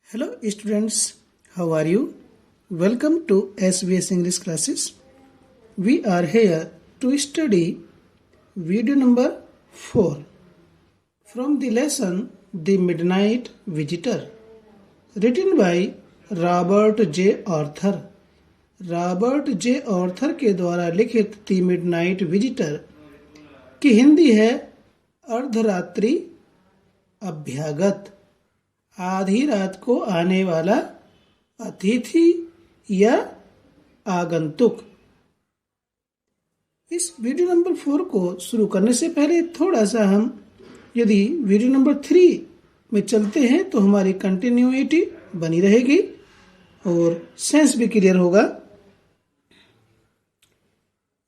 Hello students, how are you? Welcome to SBS English classes. We are here to study video number 4 from the lesson The Midnight Visitor, written by Robert J Arthur. Robert J Arthur के द्वारा लिखित the midnight visitor की हिंदी है अर्धरात्रि अभ्यागत, आधी रात को आने वाला अतिथि या आगंतुक. इस वीडियो नंबर 4 को शुरू करने से पहले थोड़ा सा हम यदि वीडियो नंबर 3 में चलते हैं तो हमारी कंटिन्यूटी बनी रहेगी और सेंस भी क्लियर होगा.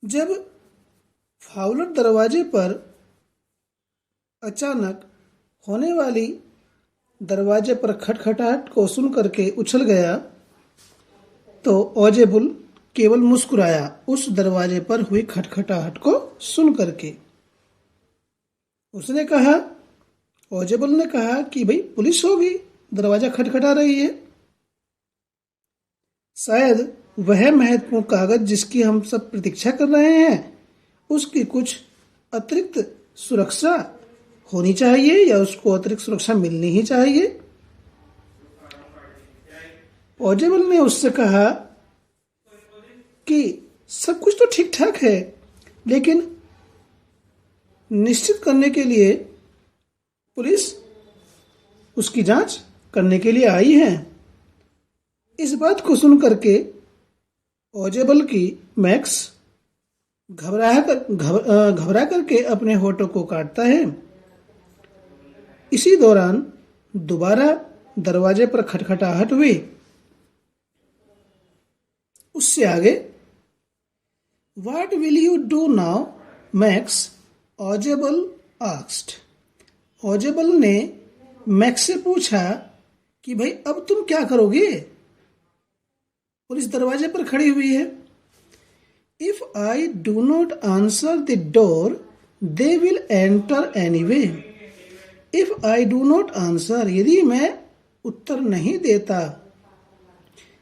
जब फाउलर दरवाजे पर अचानक होने वाली दरवाजे पर खटखटाहट को सुन करके उछल गया तो ओजेबुल केवल मुस्कुराया. उस दरवाजे पर हुई खटखटाहट को सुन करके उसने कहा, ओजेबुल ने कहा कि भाई पुलिस होगी, दरवाजा खटखटा रही है. शायद वह महत्वपूर्ण कागज जिसकी हम सब प्रतीक्षा कर रहे हैं उसकी कुछ अतिरिक्त सुरक्षा होनी चाहिए या उसको अतिरिक्त सुरक्षा मिलनी ही चाहिए. ओजेबल ने उससे कहा कि सब कुछ तो ठीक ठाक है, लेकिन निश्चित करने के लिए पुलिस उसकी जांच करने के लिए आई है. इस बात को सुन करके ओजेबल की मैक्स घबरा करके अपने होठों को काटता है. इसी दौरान दोबारा दरवाजे पर खटखटाहट हुई. उससे आगे, what will you do now Max, ओजेबल आस्क्ड. ओजेबल ने मैक्स से पूछा कि भाई अब तुम क्या करोगे, पुलिस दरवाजे पर खड़ी हुई है. If I do not answer the door they will enter anyway. If I do not answer, यदि मैं उत्तर नहीं देता,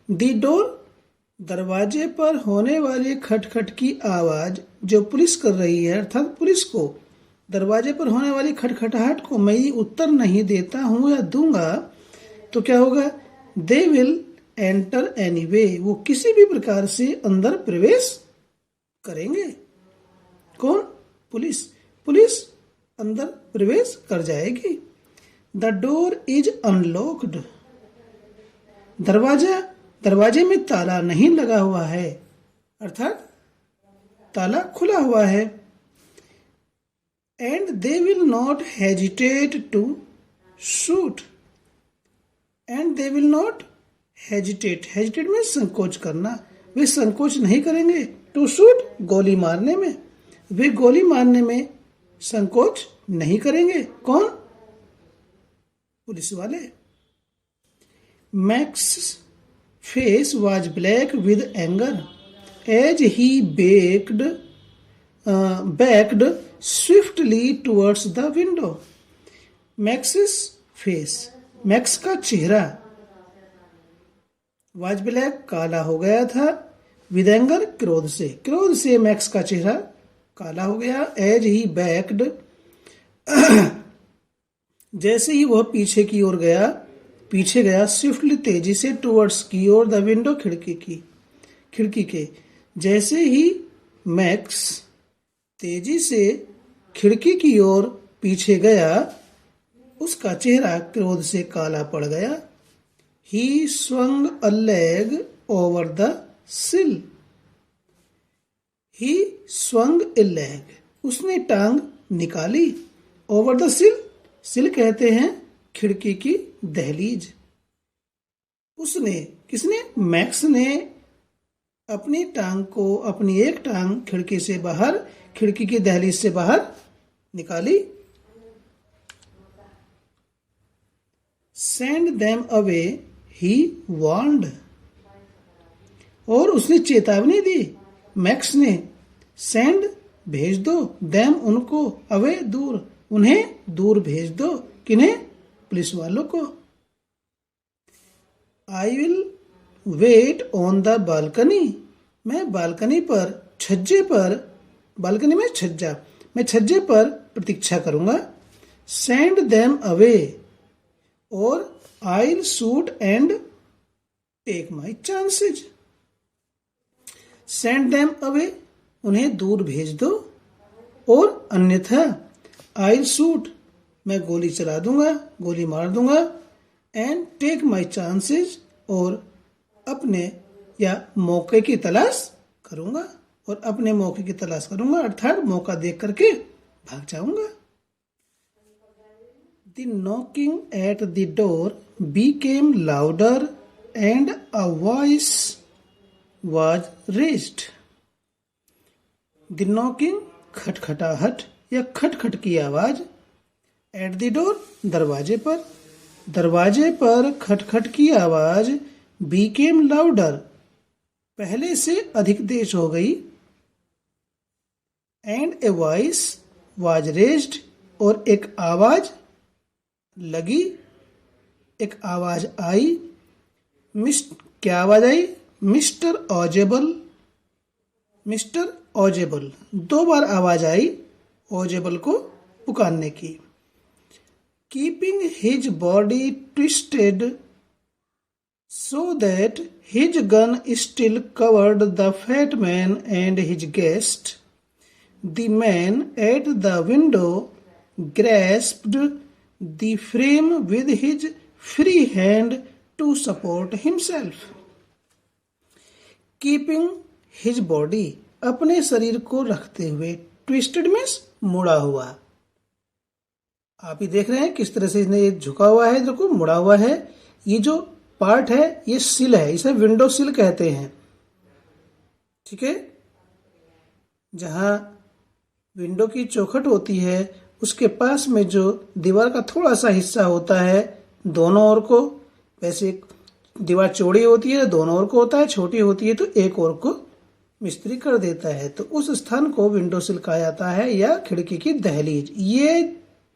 द डोर, दरवाजे पर होने वाली खटखट की आवाज जो पुलिस कर रही है, अर्थात पुलिस को दरवाजे पर होने वाली खटखटाहट को मैं उत्तर नहीं देता हूं या दूंगा तो क्या होगा, दे विल एंटर एनीवे, वो किसी भी प्रकार से अंदर प्रवेश करेंगे. कौन? पुलिस. पुलिस अंदर प्रवेश कर जाएगी. The door is unlocked. दरवाजे में ताला नहीं लगा हुआ है, अर्थात ताला खुला हुआ है. And they will not hesitate to shoot. And they will not hesitate में संकोच करना, वे संकोच नहीं करेंगे. टू शूट, गोली मारने में, वे गोली मारने में संकोच नहीं करेंगे. कौन? पुलिस वाले. Max face was black with anger as he backed swiftly towards the window. Max's face, Max का चेहरा, वाज ब्लैक काला हो गया था, विद एंगर क्रोध से मैक्स का चेहरा काला हो गया. एज ही बैक्ड, जैसे ही वह पीछे गया, स्विफ्टली तेजी से, टुवर्ड्स की ओर, द विंडो खिड़की के. जैसे ही मैक्स तेजी से खिड़की की ओर पीछे गया, उसका चेहरा क्रोध से काला पड़ गया. He swung a leg over the sill. He swung a leg. उसने टांग निकाली. Over the sill. सिल कहते हैं खिड़की की दहलीज. उसने, किसने? मैक्स ने अपनी एक टांग खिड़की की दहलीज से बाहर निकाली. Send them away. ही वार्नड. और उसने चेतावनी दी. मैक्स ने, सेंड भेज दो, देम उनको, अवे दूर, उन्हें दूर भेज दो. किन्हें? पुलिस वालों को. I will wait on the balcony, मैं बालकनी पर छज्जे पर, बालकनी में छज्जा, मैं छज्जे पर प्रतीक्षा करूंगा। सेंड देम अवे, और I will shoot and take my chances. Send them away, उन्हें दूर भेज दो, और अन्यथा आई विल शूट, मैं गोली चला दूंगा, गोली मार दूंगा। एंड टेक माई चांसेज, और अपने या मौके की तलाश करूंगा, और अपने मौके की तलाश करूंगा अर्थात मौका देख करके भाग जाऊंगा। The knocking at the door became louder and a voice was raised. The knocking, खटखटाहट या खटखट की आवाज, at the door, दरवाजे पर, दरवाजे पर खटखट की आवाज, became louder, पहले से अधिक तेज हो गई, and a voice was raised, और एक आवाज लगी, एक आवाज आई। क्या आवाज आई? मिस्टर ऑजेबल, मिस्टर ऑजेबल, 2 बार आवाज आई ऑजेबल को पुकारने की। Keeping his body twisted so that his gun still covered the fat man and his guest, the man at the window grasped the frame with his free hand to support himself. Keeping his body, अपने शरीर को रखते हुए, twisted means मुड़ा हुआ। आप ही देख रहे हैं किस तरह से इसने ये झुका हुआ है, देखो मुड़ा हुआ है। ये जो पार्ट है ये सिल है, इसे विंडो सिल कहते हैं, ठीक है। जहां विंडो की चौखट होती है उसके पास में जो दीवार का थोड़ा सा हिस्सा होता है दोनों ओर को, वैसे दीवार चौड़ी होती है दोनों ओर को होता है, छोटी होती है तो एक ओर को मिस्त्री कर देता है, तो उस स्थान को विंडो सिल कहा जाता है या खिड़की की दहलीज। ये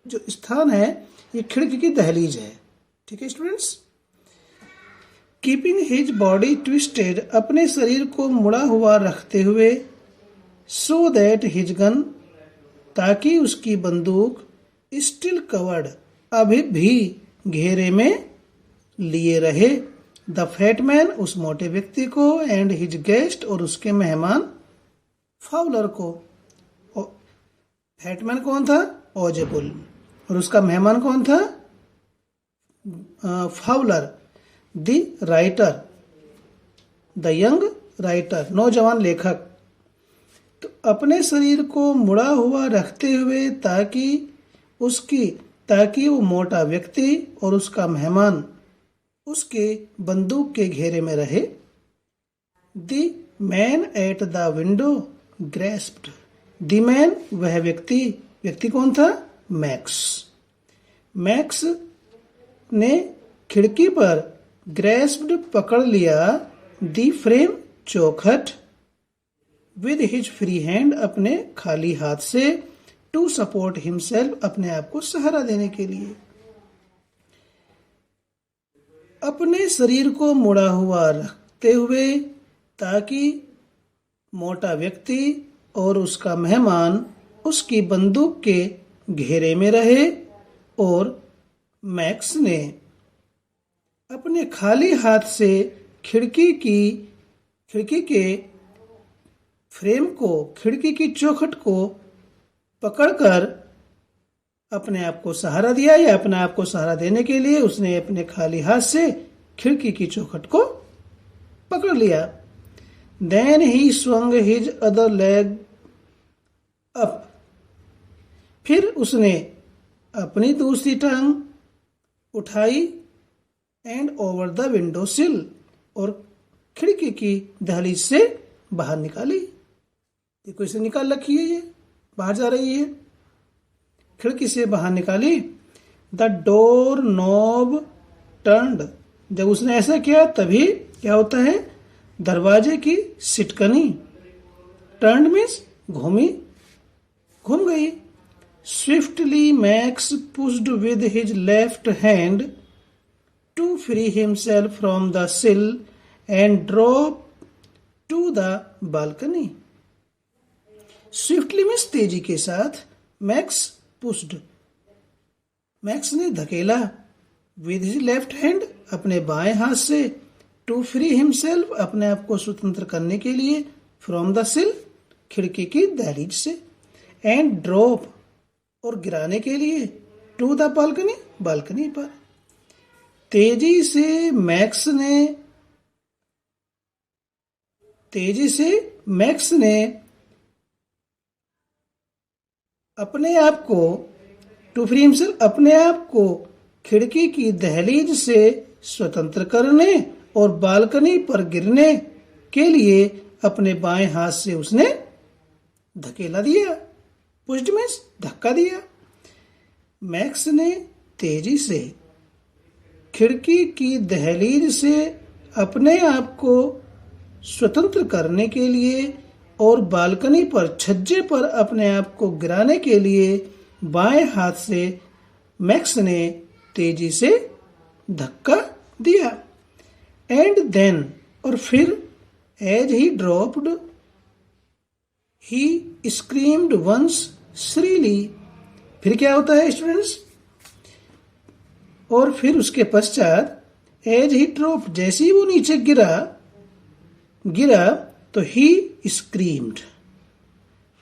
जो स्थान है ये खिड़की की दहलीज है, ठीक है students. Keeping his body twisted, अपने शरीर को मुड़ा हुआ रखते हुए, सो दैट हिज गन, ताकि उसकी बंदूक, स्टिल कवर्ड, अभी भी घेरे में लिए रहे, द फैट मैन, उस मोटे व्यक्ति को, एंड हिज गेस्ट, और उसके मेहमान फाउलर को। फैटमैन कौन था? ऑजेबुल, और उसका मेहमान कौन था? Fowler, the writer, the young writer, नौजवान लेखक। तो अपने शरीर को मुड़ा हुआ रखते हुए ताकि वो मोटा व्यक्ति और उसका मेहमान उसके बंदूक के घेरे में रहे। The man at the window grasped, the man, वह व्यक्ति कौन था? मैक्स। मैक्स ने खिड़की पर ग्रेस्प्ड, पकड़ लिया, द फ्रेम, चौखट, विद हिज फ्री हैंड, अपने खाली हाथ से, टू सपोर्ट हिमसेल्फ, अपने आप को सहारा देने के लिए। अपने शरीर को मुड़ा हुआ रखते हुए ताकि मोटा व्यक्ति और उसका मेहमान उसकी बंदूक के घेरे में रहे, और मैक्स ने अपने खाली हाथ से खिड़की के फ्रेम को, खिड़की की चौखट को पकड़कर अपने आप को सहारा दिया, या अपने आप को सहारा देने के लिए उसने अपने खाली हाथ से खिड़की की चौखट को पकड़ लिया। Then he swung his other leg up, फिर उसने अपनी दूसरी टांग उठाई, एंड ओवर द विंडो सिल, और खिड़की की दहलीज से बाहर निकाली। देखो इसे निकाल रखी है, ये बाहर जा रही है, खिड़की से बाहर निकाली। द डोर नॉब टर्न्ड, जब उसने ऐसा किया तभी क्या होता है? दरवाजे की सिटकनी, टर्न्ड मीन्स घूम गई। Swiftly max pushed with his left hand to free himself from the sill and drop to the balcony. Swiftly means तेजी के साथ. Max pushed. मैक्स ने धकेला. With his left hand अपने बाएं हाथ से. To free himself अपने आप को स्वतंत्र करने के लिए. From the sill खिड़की की दहलीज से. And drop और गिराने के लिए. To the balcony बालकनी पर. तेजी से मैक्स ने अपने आप को टू फ्री हिमसेल्फ अपने आप को खिड़की की दहलीज से स्वतंत्र करने और बालकनी पर गिरने के लिए अपने बाएं हाथ से उसने धकेला दिया. पुश्ड मीन्स धक्का दिया. मैक्स ने तेजी से खिड़की की दहलीज से अपने आप को स्वतंत्र करने के लिए और बालकनी पर छज्जे पर अपने आप को गिराने के लिए बाएं हाथ से मैक्स ने तेजी से धक्का दिया. एंड देन और फिर as he dropped he screamed once shrilly. फिर क्या होता है स्टूडेंट्स? और फिर उसके पश्चात एज ही ड्रॉप्ड जैसे ही वो नीचे गिरा तो ही स्क्रीम्ड.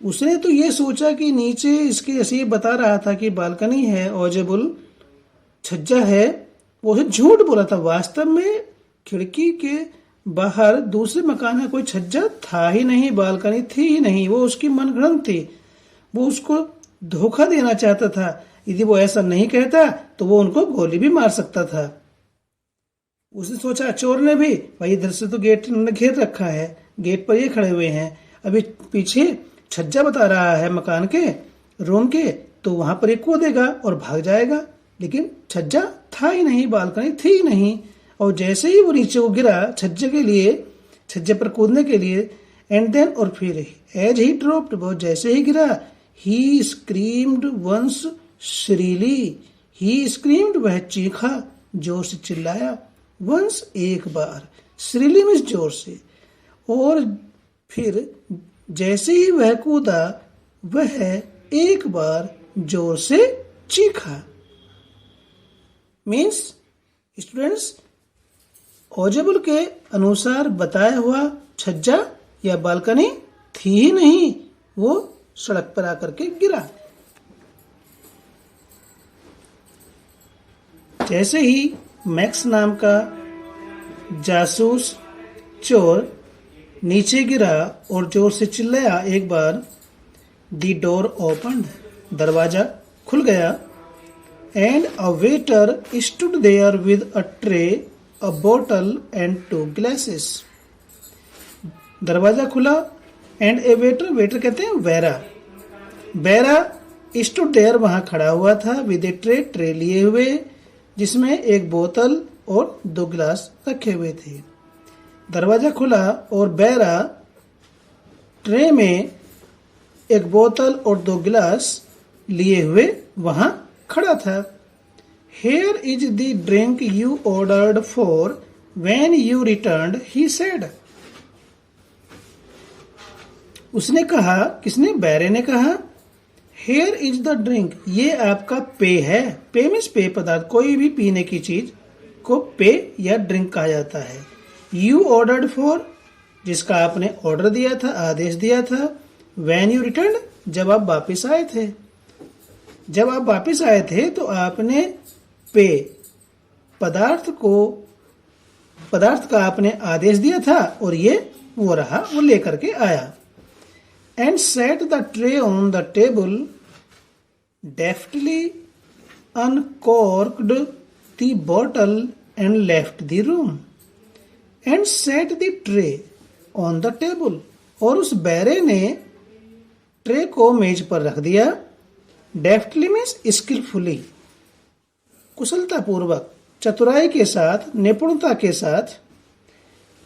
उसने तो ये सोचा कि नीचे इसके ऐसे बता रहा था कि बालकनी है, ऑजेबल छज्जा है. वो झूठ बोला था. वास्तव में खिड़की के बाहर दूसरे मकान में कोई छज्जा था ही नहीं, बालकनी थी ही नहीं. वो उसकी मनगढ़ंत थी. वो उसको धोखा देना चाहता था. यदि वो ऐसा नहीं कहता तो वो उनको गोली भी मार सकता था. उसने सोचा चोर ने भी भाई इधर से तो गेट उन्होंने घेर रखा है, गेट पर ये खड़े हुए हैं, अभी पीछे छज्जा बता रहा है मकान के रूम के, तो वहां पर एक कूदेगा और भाग जाएगा. लेकिन छज्जा था ही नहीं, बालकनी थी ही नहीं. और जैसे ही वो नीचे को गिरा छज्जे पर कूदने के लिए, एंड देन और फिर एज ही ड्रॉप्ड वो जैसे ही गिरा, ही स्क्रीम्ड वंस श्रीली. ही स्क्रीम्ड वह चीखा, जोर से चिल्लाया. वंस एक बार, श्रीली मीन्स जोर से. और फिर जैसे ही वह कूदा वह एक बार जोर से चीखा. मीन्स स्टूडेंट्स ऑजेबल के अनुसार बताया हुआ छज्जा या बालकनी थी ही नहीं, वो सड़क पर आकर के गिरा. जैसे ही मैक्स नाम का जासूस चोर नीचे गिरा और जोर से चिल्लाया एक बार, द डोर ओपन्ड दरवाजा खुल गया. And a waiter stood there with a tray, a बोतल एंड 2 ग्लासेस. दरवाजा खुला एंड ए वेटर कहते हैं वेरा स्टूड देयर वहां खड़ा हुआ था, विद ए ट्रे लिए हुए जिसमें एक बोतल और 2 गिलास रखे हुए थे. दरवाजा खुला और बैरा ट्रे में एक बोतल और 2 गिलास लिए हुए वहां खड़ा था. Here is the drink you ordered for when you returned, he said. उसने कहा, किसने? बैरे ने कहा. Here is the drink, ये आपका पेय है. पेय मीन्स पेय पदार्थ, कोई भी पीने की चीज को पेय या ड्रिंक कहा जाता है. You ordered for, जिसका आपने ऑर्डर दिया था, आदेश दिया था. When you returned, जब आप वापिस आए थे. जब आप वापिस आए थे तो आपने पेय पदार्थ का आपने आदेश दिया था और ये वो रहा, वो लेकर के आया. And set the tray on the table, deftly uncorked the bottle and left the room. And set the tray on the table, और उस बैरे ने ट्रे को मेज पर रख दिया. डेफ्टली मीन्स स्किलफुली, कुशलता पूर्वक, चतुराई के साथ, निपुणता के साथ.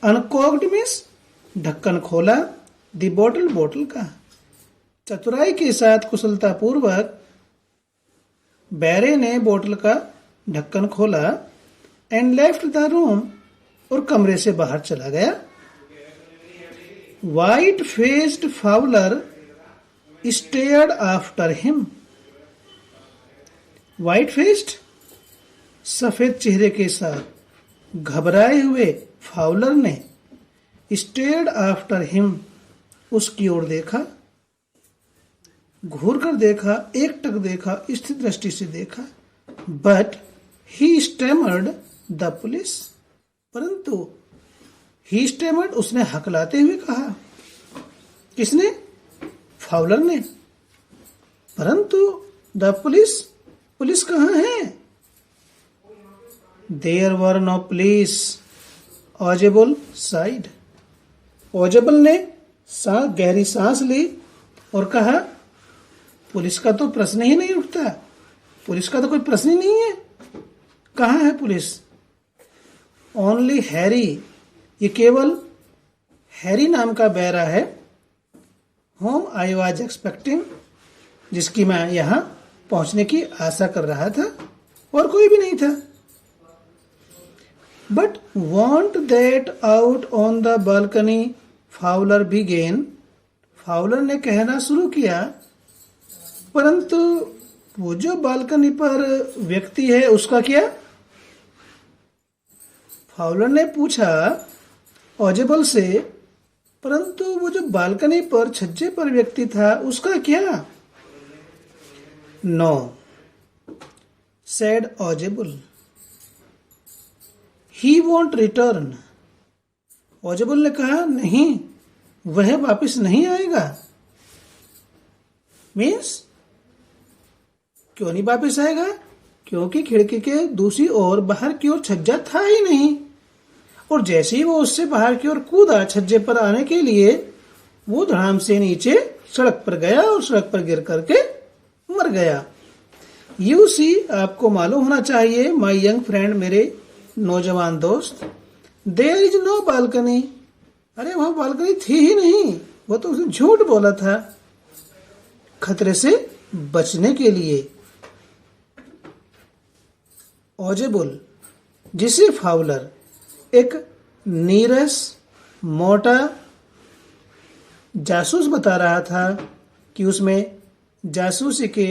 अनकॉक्ड मीन्स ढक्कन खोला. दी बोतल का. चतुराई के साथ, कुशलता पूर्वक बैरे ने बोतल का ढक्कन खोला. एंड लेफ्ट द रूम, और कमरे से बाहर चला गया। White faced Fowler stared after him. White faced, सफेद चेहरे के साथ घबराए हुए फाउलर ने स्टेयर्ड आफ्टर हिम, उसकी ओर देखा, घूर कर देखा, एकटक देखा, स्थिर दृष्टि से देखा। बट ही स्टेमर्ड द पुलिस, परंतु ही स्टेमर्ड, उसने हकलाते हुए कहा। किसने? फाउलर ने। परंतु द पुलिस, पुलिस कहाँ है? There were no police. Ausable said, Ausable ने गहरी सांस ली और कहा, पुलिस का तो प्रश्न ही नहीं उठता, पुलिस का तो कोई प्रश्न ही नहीं है, कहाँ है पुलिस? ओनली हैरी, ये केवल हैरी नाम का बैरा है, होम आई वॉज एक्सपेक्टिंग, जिसकी मैं यहां पहुंचने की आशा कर रहा था, और कोई भी नहीं था। But want that out on the balcony Fowler began, Fowler ने कहना शुरू किया, परंतु वो जो बालकनी पर व्यक्ति है उसका क्या? फाउलर ने पूछा ऑजेबल से, परंतु वो जो बालकनी पर छज्जे पर व्यक्ति था उसका क्या? नो, सेड ऑजेबल, ही वॉन्ट रिटर्न। ऑजेबल ने कहा, नहीं, वह वापस नहीं आएगा। मीन्स, क्यों नहीं वापस आएगा? क्योंकि खिड़की के दूसरी ओर बाहर की ओर छज्जा था ही नहीं, और जैसे ही वो उससे बाहर की ओर कूदा छज्जे पर आने के लिए, वो धड़ाम से नीचे सड़क पर गया और सड़क पर गिर करके मर गया। यू सी, आपको मालूम होना चाहिए, माई यंग फ्रेंड, मेरे नौजवान दोस्त, देयर इज नो बालकनी, अरे वहां बालकनी थी ही नहीं, वो तो उसने झूठ बोला था खतरे से बचने के लिए। ऑजेबल, जिसे फाउलर एक नीरस मोटा जासूस बता रहा था कि उसमें जासूसी के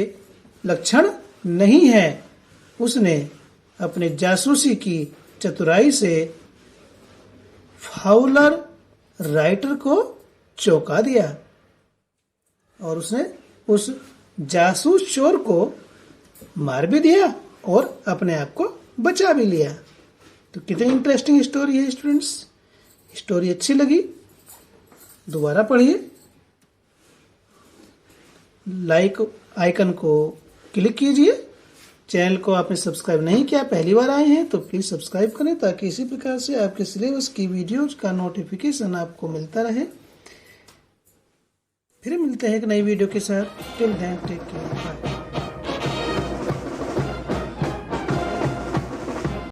लक्षण नहीं है, उसने अपने जासूसी की चतुराई से फाउलर राइटर को चौंका दिया, और उसने उस जासूस चोर को मार भी दिया और अपने आप को बचा भी लिया। तो कितनी इंटरेस्टिंग स्टोरी है स्टूडेंट्स। स्टोरी अच्छी लगी, दोबारा पढ़िए, लाइक आइकन को क्लिक कीजिए। चैनल को आपने सब्सक्राइब नहीं किया, पहली बार आए हैं तो प्लीज सब्सक्राइब करें, ताकि इसी प्रकार से आपके सिलेबस की वीडियोज का नोटिफिकेशन आपको मिलता रहे। फिर मिलते हैं एक नई वीडियो के साथ। Till then take care, bye.